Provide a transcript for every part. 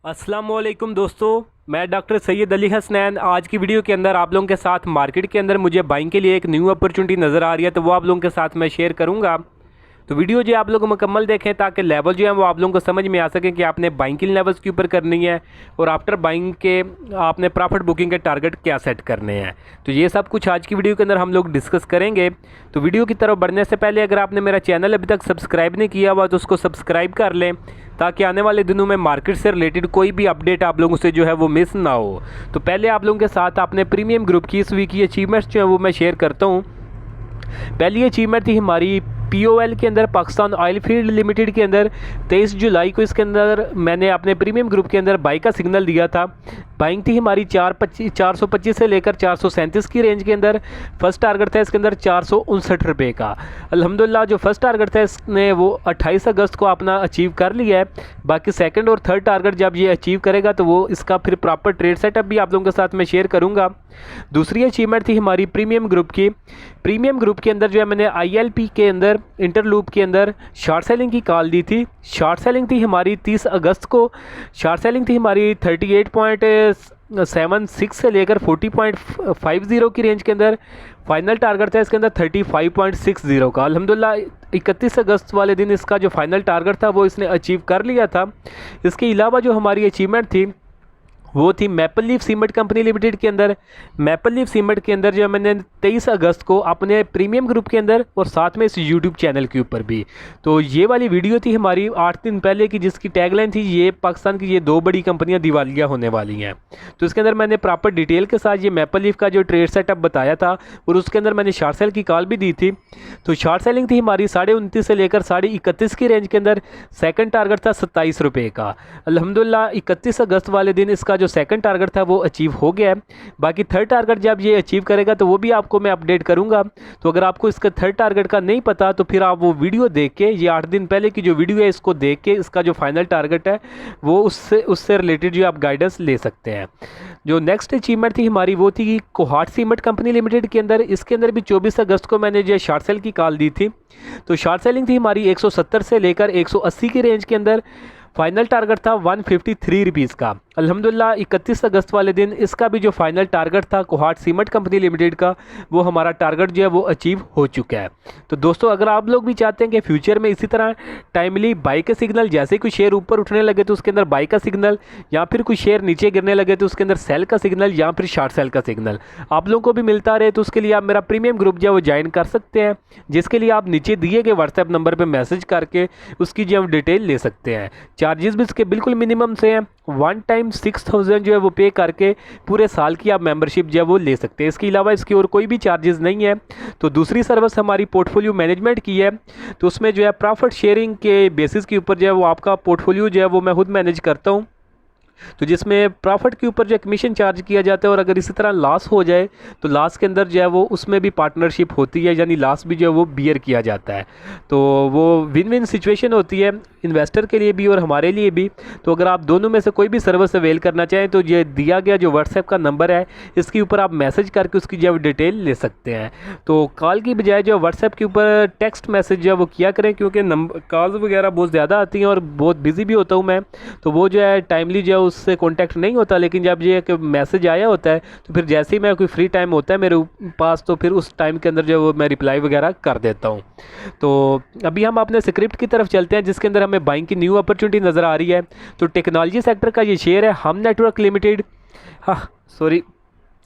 अस्सलामुअलैकुम दोस्तों, मैं डॉक्टर सैयद अली हसनैन। आज की वीडियो के अंदर आप लोगों के साथ मार्केट के अंदर मुझे बाइंग के लिए एक न्यू अपॉर्चुनिटी नज़र आ रही है, तो वो आप लोगों के साथ मैं शेयर करूंगा। तो वीडियो जो आप लोग मुकम्मल देखें ताकि लेवल जो है वो आप लोगों को समझ में आ सके कि आपने बाइंग किन लेवल्स के ऊपर करनी है और आफ्टर बाइंग के आपने प्रॉफिट बुकिंग के टारगेट क्या सेट करने हैं। तो ये सब कुछ आज की वीडियो के अंदर हम लोग डिस्कस करेंगे। तो वीडियो की तरफ बढ़ने से पहले अगर आपने मेरा चैनल अभी तक सब्सक्राइब नहीं किया हुआ तो उसको सब्सक्राइब कर लें ताकि आने वाले दिनों में मार्केट से रिलेटेड कोई भी अपडेट आप लोगों से जो है वो मिस ना हो। तो पहले आप लोगों के साथ अपने प्रीमियम ग्रुप की इस वीक की अचीवमेंट्स जो है वो मैं शेयर करता हूँ। पहली अचीवमेंट थी हमारी POL के अंदर, पाकिस्तान ऑयल फील्ड लिमिटेड के अंदर 23 जुलाई को इसके अंदर मैंने अपने प्रीमियम ग्रुप के अंदर बाई का सिग्नल दिया था। बाइंग थी हमारी 425 से लेकर 437 की रेंज के अंदर। फर्स्ट टारगेट था इसके अंदर 459 रुपये का। अल्हम्दुलिल्लाह जो फर्स्ट टारगेट था इसने वो 28 अगस्त को अपना अचीव कर लिया है। बाकी सेकंड और थर्ड टारगेट जब ये अचीव करेगा तो वो इसका फिर प्रॉपर ट्रेड सेटअप भी आप लोगों के साथ मैं शेयर करूँगा। दूसरी अचीवमेंट थी हमारी प्रीमियम ग्रुप की। प्रीमियम ग्रुप के अंदर जो है मैंने ILP के अंदर इंटरलूप के अंदर शॉर्ट सेलिंग की कॉल दी थी। शॉर्ट सेलिंग थी हमारी 30 अगस्त को। शॉर्ट सेलिंग थी हमारी 38.76 से लेकर 40.50 की रेंज के अंदर। फाइनल टारगेट था इसके अंदर 35.60 का। अल्हम्दुलिल्लाह 31 अगस्त वाले दिन इसका जो फाइनल टारगेट था वो इसने अचीव कर लिया था। इसके अलावा जो हमारी अचीवमेंट थी वो थी maple leaf cement company limited के अंदर। मैपल लीफ सीमेंट के अंदर जो मैंने 23 अगस्त को अपने प्रीमियम ग्रुप के अंदर और साथ में इस यूट्यूब चैनल के ऊपर भी, तो ये वाली वीडियो थी हमारी 8 दिन पहले की, जिसकी टैगलाइन थी ये पाकिस्तान की ये दो बड़ी कंपनियां दिवालिया होने वाली हैं। तो इसके अंदर मैंने प्रॉपर डिटेल के साथ ये मैपल लीफ का जो ट्रेड सेटअप बताया था और उसके अंदर मैंने शॉर्ट सेल की कॉल भी दी थी। तो शॉर्ट सेलिंग थी हमारी 29.5 से लेकर 31.5 की रेंज के अंदर। सेकंड टारगेट था 27 रुपये का। अल्हम्दुलिल्लाह 31 अगस्त वाले दिन इसका जो सेकंड टारगेट था वो अचीव हो गया है। बाकी थर्ड टारगेट जब ये अचीव करेगा तो वो भी आपको मैं अपडेट करूंगा। तो अगर आपको इसका थर्ड टारगेट का नहीं पता तो फिर आप वो वीडियो देख के, ये 8 दिन पहले की जो वीडियो है इसको देख के इसका जो फाइनल टारगेट है वो उससे रिलेटेड जो आप गाइडेंस ले सकते हैं। जो नेक्स्ट अचीवमेंट थी हमारी वो थी कोहाट सीमेंट कंपनी लिमिटेड के अंदर। इसके अंदर भी 24 अगस्त को मैंने जो शॉर्ट सेल की कॉल दी थी। तो शॉर्ट सेलिंग थी हमारी 170 से लेकर 180 की रेंज के अंदर। फाइनल टारगेट था 153 रुपीज़ का। अल्हम्दुलिल्लाह 31 अगस्त वाले दिन इसका भी जो फाइनल टारगेट था कोहाट सीमेंट कंपनी लिमिटेड का, वो हमारा टारगेट जो है वो अचीव हो चुका है। तो दोस्तों अगर आप लोग भी चाहते हैं कि फ्यूचर में इसी तरह टाइमली बाई के सिग्नल, जैसे कोई शेयर ऊपर उठने लगे तो उसके अंदर बाई का सिग्नल, या फिर कोई शेयर नीचे गिरने लगे तो उसके अंदर सेल का सिग्नल, या फिर शॉर्ट सेल का सिग्नल आप लोगों को भी मिलता रहे, तो उसके लिए आप मेरा प्रीमियम ग्रुप जो है वो ज्वाइन कर सकते हैं, जिसके लिए आप नीचे दिए गए व्हाट्सएप नंबर पर मैसेज करके उसकी जो डिटेल ले सकते हैं। चार्जेस भी इसके बिल्कुल मिनिमम से हैं। 1 टाइम 6000 जो है वो पे करके पूरे साल की आप मेंबरशिप जो है वो ले सकते हैं। इसके अलावा इसकी और कोई भी चार्जेस नहीं है। तो दूसरी सर्विस हमारी पोर्टफोलियो मैनेजमेंट की है। तो उसमें जो है प्रॉफिट शेयरिंग के बेसिस के ऊपर जो है वो आपका पोर्टफोलियो जो है वो मैं खुद मैनेज करता हूँ। तो जिसमें प्रॉफिट के ऊपर जो कमीशन चार्ज किया जाता है, और अगर इसी तरह लॉस हो जाए तो लॉस के अंदर जो है वो उसमें भी पार्टनरशिप होती है, यानी लॉस भी जो है वो बियर किया जाता है। तो वो विन विन सिचुएशन होती है इन्वेस्टर के लिए भी और हमारे लिए भी। तो अगर आप दोनों में से कोई भी सर्विस अवेल करना चाहें तो ये दिया गया जो व्हाट्सएप का नंबर है इसके ऊपर आप मैसेज करके उसकी जो डिटेल ले सकते हैं। तो कॉल की बजाय जो व्हाट्सएप के ऊपर टेक्स्ट मैसेज जो है वो किया करें, क्योंकि कॉल्स वगैरह बहुत ज़्यादा आती हैं और बहुत बिजी भी होता हूँ मैं, तो वो जो है टाइमली जो है उससे कांटेक्ट नहीं होता। लेकिन जब ये कि मैसेज आया होता है तो फिर जैसे ही मैं कोई फ्री टाइम होता है मेरे पास तो फिर उस टाइम के अंदर जो वो मैं रिप्लाई वगैरह कर देता हूँ। तो अभी हम अपने स्क्रिप्ट की तरफ चलते हैं, जिसके अंदर हमें बाइंग की न्यू अपॉर्चुनिटी नज़र आ रही है। तो टेक्नोलॉजी सेक्टर का ये शेयर है हम नेटवर्क लिमिटेड।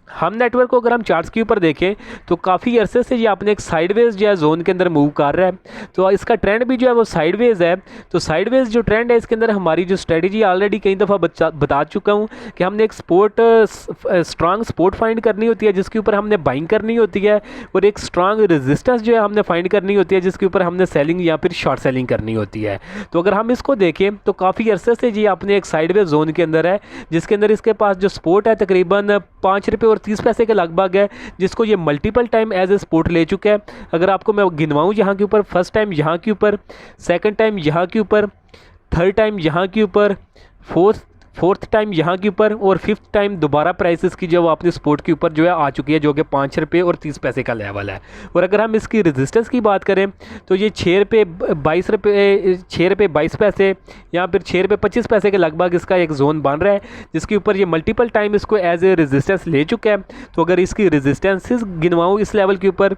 हम नेटवर्क को अगर हम चार्ट्स के ऊपर देखें तो काफ़ी अरसे से ये अपने एक साइडवेज जो है जोन के अंदर मूव कर रहा है। तो इसका ट्रेंड भी जो है वो साइडवेज है। तो साइडवेज जो ट्रेंड है इसके अंदर हमारी जो स्ट्रेटजी ऑलरेडी कई दफ़ा बता चुका हूँ कि हमने एक स्ट्रांग सपोर्ट फाइंड करनी होती है जिसके ऊपर हमने बाइंग करनी होती है, और एक स्ट्रांग रेजिस्टेंस जो है हमने फाइंड करनी होती है जिसके ऊपर हमने सेलिंग या फिर शॉर्ट सेलिंग करनी होती है। तो अगर हम इसको देखें तो काफ़ी अरसे से ये अपने एक साइडवेज जोन के अंदर है, जिसके अंदर इसके पास जो सपोर्ट है तकरीबन 5 रुपये और 30 पैसे के लगभग है, जिसको ये multiple time as a support ले चुका है। अगर आपको मैं गिनवाऊं यहाँ के ऊपर, फर्स्ट टाइम यहाँ के ऊपर, सेकंड टाइम यहाँ के ऊपर, थर्ड टाइम यहाँ के ऊपर, फोर्थ टाइम यहाँ के ऊपर और फिफ्थ टाइम दोबारा प्राइसेस की जो अपने सपोर्ट के ऊपर जो है आ चुकी है, जो कि 5 रुपये और 30 पैसे का लेवल है। और अगर हम इसकी रेजिस्टेंस की बात करें तो ये 6 रुपये 22 रुपये 6 रुपये 22 पैसे या फिर 6 रुपये 25 पैसे के लगभग इसका एक जोन बन रहा है, जिसके ऊपर ये मल्टीपल टाइम इसको एज ए रेजिस्टेंस ले चुका है। तो अगर इसकी रेजिस्टेंसेस गिनवाऊँ इस लेवल के ऊपर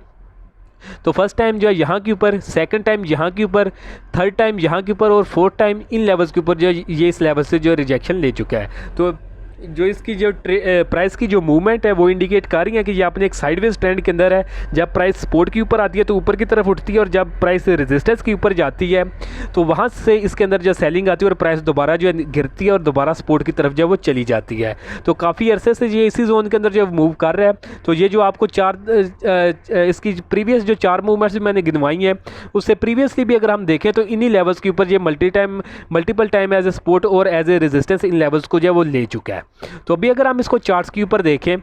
तो फर्स्ट टाइम जो है यहाँ के ऊपर, सेकंड टाइम यहाँ के ऊपर, थर्ड टाइम यहाँ के ऊपर और फोर्थ टाइम इन लेवल्स के ऊपर जो ये इस लेवल से जो रिजेक्शन ले चुका है। तो जो इसकी जो प्राइस की जो मूवमेंट है वो इंडिकेट कर रही है कि ये अपने एक साइडवेज ट्रेंड के अंदर है। जब प्राइस सपोर्ट के ऊपर आती है तो ऊपर की तरफ उठती है और जब प्राइस रेजिस्टेंस के ऊपर जाती है तो वहाँ से इसके अंदर जो सेलिंग आती है और प्राइस दोबारा जो है गिरती है और दोबारा सपोर्ट की तरफ जो है वो चली जाती है। तो काफ़ी अरसे से ये इसी जोन के अंदर जो मूव कर रहा है। तो ये जो आपको इसकी प्रीवियस जो 4 मूवमेंट्स मैंने गिनवाई हैं उससे प्रीवियसली भी अगर हम देखें तो इन्हीं लेवल्स के ऊपर ये multiple time as a support और एज ए रेजिस्टेंस इन लेवल्स को जो है वो ले चुका है। तो अभी अगर हम इसको चार्ट्स के ऊपर देखें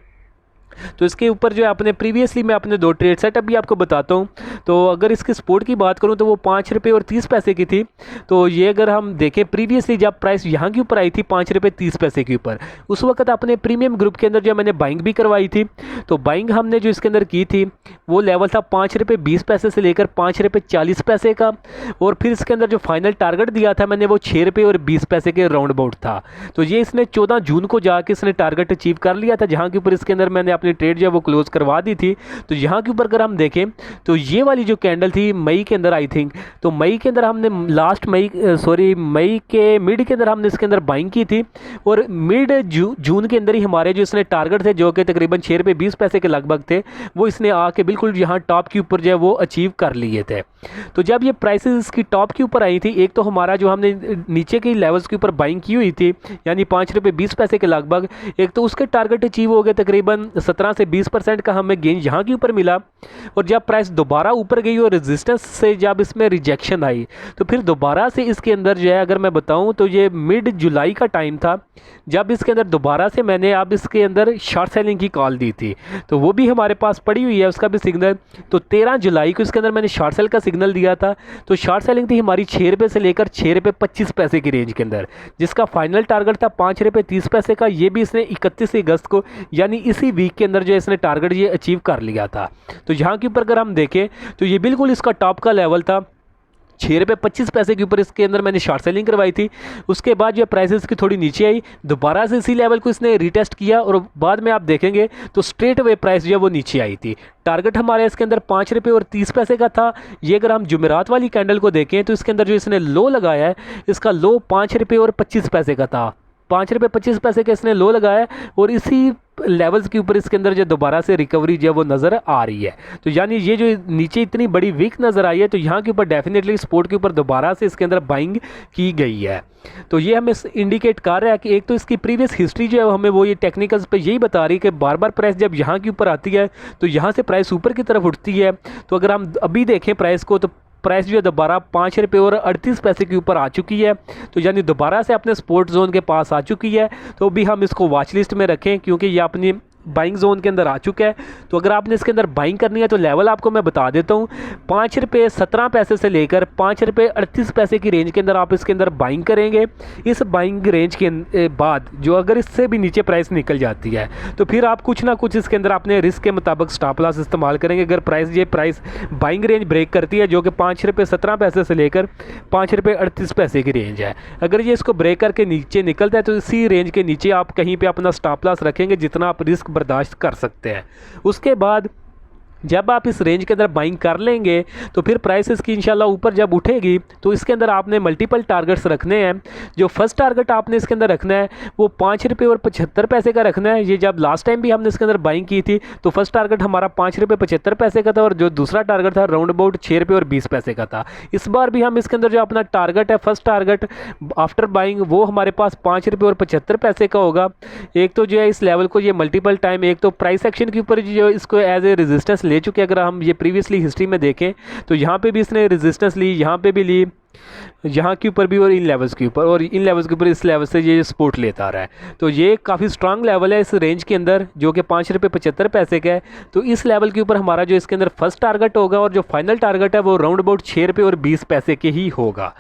तो इसके ऊपर जो है अपने प्रीवियसली मैं अपने 2 ट्रेड सेटअप भी आपको बताता हूँ। तो अगर इसके सपोर्ट की बात करूँ तो वो 5 रुपये और 30 पैसे की थी। तो ये अगर हम देखें प्रीवियसली जब प्राइस यहाँ के ऊपर आई थी 5 रुपये 30 पैसे के ऊपर, उस वक्त अपने प्रीमियम ग्रुप के अंदर जो मैंने बाइंग भी करवाई थी। तो बाइंग हमने जो इसके अंदर की थी वो लेवल था 5 रुपये 20 पैसे से लेकर 5 रुपये 40 पैसे का। और फिर इसके अंदर जो फाइनल टारगेट दिया था मैंने वो 6 रुपये और 20 पैसे के राउंड अबाउट था। तो ये इसने 14 जून को जाके इसने टारगेट अचीव कर लिया था, जहाँ के ऊपर इसके अंदर मैंने अपनी ट्रेड जो है वो क्लोज करवा दी थी। तो यहाँ के ऊपर अगर हम देखें तो ये वाली जो कैंडल थी मई के अंदर आई थिंक, तो मई के अंदर हमने मई के मिड के अंदर हमने इसके अंदर बाइंग की थी और मिड जून के अंदर ही हमारे जो इसने टारगेट थे जो कि तकरीबन 6 रुपये 20 पैसे के लगभग थे वो इसने आके बिल्कुल यहाँ टॉप के ऊपर जो है वो अचीव कर लिए थे। तो जब ये प्राइसेस इसकी टॉप के ऊपर आई थी, एक तो हमारा जो हमने नीचे के लेवल्स के ऊपर बाइंग की हुई थी यानी 5 रुपये 20 पैसे के लगभग, एक तो उसके टारगेट अचीव हो गए, तकरीबन 17 से 20% का हमें गेन यहाँ के ऊपर मिला। और जब प्राइस दोबारा ऊपर गई और रेजिस्टेंस से जब इसमें रिजेक्शन आई तो फिर दोबारा से इसके अंदर जो है अगर मैं बताऊं तो ये मिड जुलाई का टाइम था जब इसके अंदर दोबारा से मैंने अब इसके अंदर शॉर्ट सेलिंग की कॉल दी थी। तो वो भी हमारे पास पड़ी हुई है, उसका भी सिग्नल। तो 13 जुलाई को इसके अंदर मैंने शॉर्ट सेल का सिग्नल दिया था। तो शॉर्ट सेलिंग थी हमारी 6 रुपये से लेकर 6 रुपये 25 पैसे की रेंज के अंदर, जिसका फाइनल टारगेट था 5 रुपये 30 पैसे का। ये भी इसने 31 अगस्त को यानी इसी वीक के अंदर जो इसने टारगेट ये अचीव कर लिया था। तो यहाँ के ऊपर अगर हम देखें तो ये बिल्कुल इसका टॉप का लेवल था, 6 रुपये 25 पैसे के ऊपर इसके अंदर मैंने शॉर्ट सेलिंग करवाई थी। उसके बाद जो प्राइसेस की थोड़ी नीचे आई, दोबारा से इसी लेवल को इसने रीटेस्ट किया और बाद में आप देखेंगे तो स्ट्रेट वे प्राइस जो है वो नीचे आई थी। टारगेट हमारे इसके अंदर 5 रुपये और 30 पैसे का था। ये अगर हम जुमेरात वाली कैंडल को देखें तो इसके अंदर जो इसने लो लगाया है, इसका लो 5 रुपये और 25 पैसे का था। 5 रुपये 25 पैसे का इसने लो लगाया और इसी लेवल्स के ऊपर इसके अंदर जो दोबारा से रिकवरी जो है वो नज़र आ रही है। तो यानी ये जो नीचे इतनी बड़ी वीक नज़र आई है तो यहाँ के ऊपर डेफिनेटली सपोर्ट के ऊपर दोबारा से इसके अंदर बाइंग की गई है। तो ये हमें इंडिकेट कर रहा है कि एक तो इसकी प्रीवियस हिस्ट्री जो है हमें वो ये टेक्निकल्स पे यही बता रही है कि बार बार प्राइस जब यहाँ के ऊपर आती है तो यहाँ से प्राइस ऊपर की तरफ उठती है। तो अगर हम अभी देखें प्राइस को तो प्राइस जो है दोबारा 5 रुपये और 38 पैसे के ऊपर आ चुकी है। तो यानी दोबारा से अपने सपोर्ट जोन के पास आ चुकी है। तो भी हम इसको वॉच लिस्ट में रखें क्योंकि ये अपनी बाइंग जोन के अंदर आ चुका है। तो अगर आपने इसके अंदर बाइंग करनी है तो लेवल आपको मैं बता देता हूँ, 5 रुपये 17 पैसे से लेकर 5 रुपये 38 पैसे की रेंज के अंदर आप इसके अंदर बाइंग करेंगे। इस बाइंग रेंज के बाद जो अगर इससे भी नीचे प्राइस निकल जाती है तो फिर आप कुछ ना कुछ इसके अंदर अपने रिस्क के मुताबिक स्टॉप लॉस इस्तेमाल करेंगे। अगर प्राइस बाइंग रेंज ब्रेक करती है जो कि 5 रुपये 17 पैसे से लेकर 5 रुपये 38 पैसे की रेंज है, अगर ये इसको ब्रेक करके नीचे निकलता है तो इसी रेंज के नीचे आप कहीं पर अपना स्टॉप लॉस रखेंगे जितना आप रिस्क बर्दाश्त कर सकते हैं। उसके बाद जब आप इस रेंज के अंदर बाइंग कर लेंगे तो फिर प्राइसेस की इंशाल्लाह ऊपर जब उठेगी तो इसके अंदर आपने मल्टीपल टारगेट्स रखने हैं। जो फर्स्ट टारगेट आपने इसके अंदर रखना है वो 5 रुपये और 75 पैसे का रखना है। ये जब लास्ट टाइम भी हमने इसके अंदर बाइंग की थी तो फर्स्ट टारगेट हमारा 5 रुपये 75 पैसे का था और जो दूसरा टारगेट था राउंड अबाउट 6 रुपये और 20 पैसे का था। इस बार भी हम इसके अंदर जो अपना टारगेट है फर्स्ट टारगेट आफ्टर बाइंग वो हमारे पास 5 रुपये और 75 पैसे का होगा। एक तो जो है इस लेवल को ये मल्टीपल टाइम एक तो प्राइस एक्शन के ऊपर जो इसको एज ए रेजिस्टेंस ले चुके। अगर हम ये प्रीवियसली हिस्ट्री में देखें तो यहाँ पे भी इसने रेजिस्टेंस ली, यहाँ पे भी ली, यहाँ के ऊपर भी और इन लेवल्स के ऊपर, और इन लेवल्स के ऊपर इस लेवल से ये सपोर्ट लेता आ रहा है। तो ये काफ़ी स्ट्रांग लेवल है इस रेंज के अंदर, जो कि 5 रुपये 75 पैसे का है। तो इस लेवल के ऊपर हमारा जो इसके अंदर फर्स्ट टारगेट होगा और जो फाइनल टारगेट है वो राउंड अबाउट 6 रुपये और 20 पैसे के ही होगा।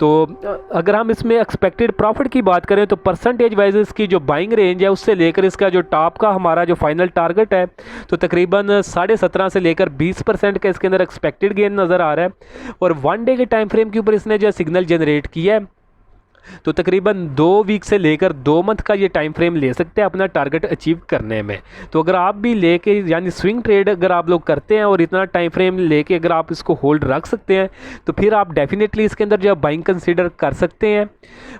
तो अगर हम इसमें एक्सपेक्टेड प्रॉफिट की बात करें तो परसेंटेज वाइज इसकी जो बाइंग रेंज है उससे लेकर इसका जो टॉप का हमारा जो फाइनल टारगेट है तो तकरीबन 17.5 से लेकर 20% का इसके अंदर एक्सपेक्टेड गेन नज़र आ रहा है। और 1 डे के टाइम फ्रेम के ऊपर इसने जो सिग्नल जनरेट किया है तो तकरीबन 2 वीक से लेकर 2 मंथ का ये टाइम फ्रेम ले सकते हैं अपना टारगेट अचीव करने में। तो अगर आप भी लेके यानी स्विंग ट्रेड अगर आप लोग करते हैं और इतना टाइम फ्रेम लेके अगर आप इसको होल्ड रख सकते हैं तो फिर आप डेफिनेटली इसके अंदर जो बाइंग कंसीडर कर सकते हैं।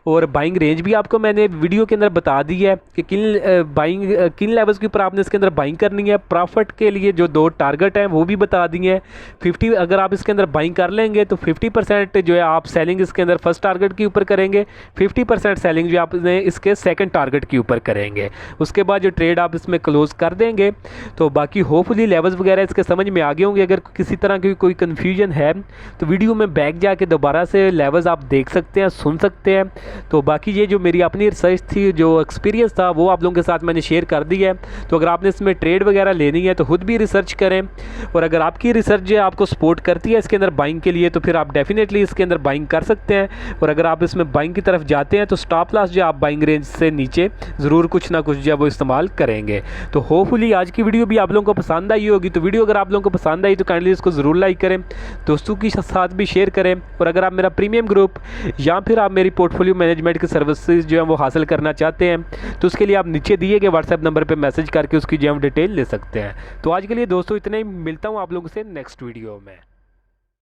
और बाइंग रेंज भी आपको मैंने वीडियो के अंदर बता दी है कि किन लेवल्स के ऊपर आपने इसके अंदर बाइंग करनी है। प्रॉफिट के लिए जो 2 टारगेट हैं वो भी बता दिए हैं। 50 अगर आप इसके अंदर बाइंग कर लेंगे तो 50% जो है आप सेलिंग इसके अंदर फर्स्ट टारगेट के ऊपर करेंगे, 50% सेलिंग जो आपने इसके सेकंड टारगेट के ऊपर करेंगे। उसके बाद जो ट्रेड आप इसमें क्लोज कर देंगे। तो बाकी होपफुली लेवल्स वगैरह इसके समझ में आ गए होंगे। अगर किसी तरह की कोई कन्फ्यूजन है तो वीडियो में बैक जाके दोबारा से लेवल्स आप देख सकते हैं, सुन सकते हैं। तो बाकी ये जो मेरी अपनी रिसर्च थी, जो एक्सपीरियंस था, वो आप लोगों के साथ मैंने शेयर कर दी है। तो अगर आपने इसमें ट्रेड वगैरह लेनी है तो खुद भी रिसर्च करें। और अगर आपकी रिसर्च जो आपको सपोर्ट करती है इसके अंदर बाइंग के लिए तो फिर आप डेफिनेटली इसके अंदर बाइंग कर सकते हैं। और अगर आप इसमें बाइंग की तरफ जाते हैं तो स्टॉप लॉस जो आप बाइंग रेंज से नीचे ज़रूर कुछ ना कुछ जो वो इस्तेमाल करेंगे। तो होपफुली आज की वीडियो भी आप लोगों को पसंद आई होगी। तो वीडियो अगर आप लोगों को पसंद आई तो काइंडली इसको ज़रूर लाइक करें, दोस्तों के साथ भी शेयर करें। और अगर आप मेरा प्रीमियम ग्रुप या फिर आप मेरी पोर्टफोलियो मैनेजमेंट की सर्विसेज जो है वो हासिल करना चाहते हैं तो उसके लिए आप नीचे दिए गए व्हाट्सएप नंबर पर मैसेज करके उसकी जो हम डिटेल ले सकते हैं। तो आज के लिए दोस्तों इतना ही, मिलता हूँ आप लोगों से नेक्स्ट वीडियो में।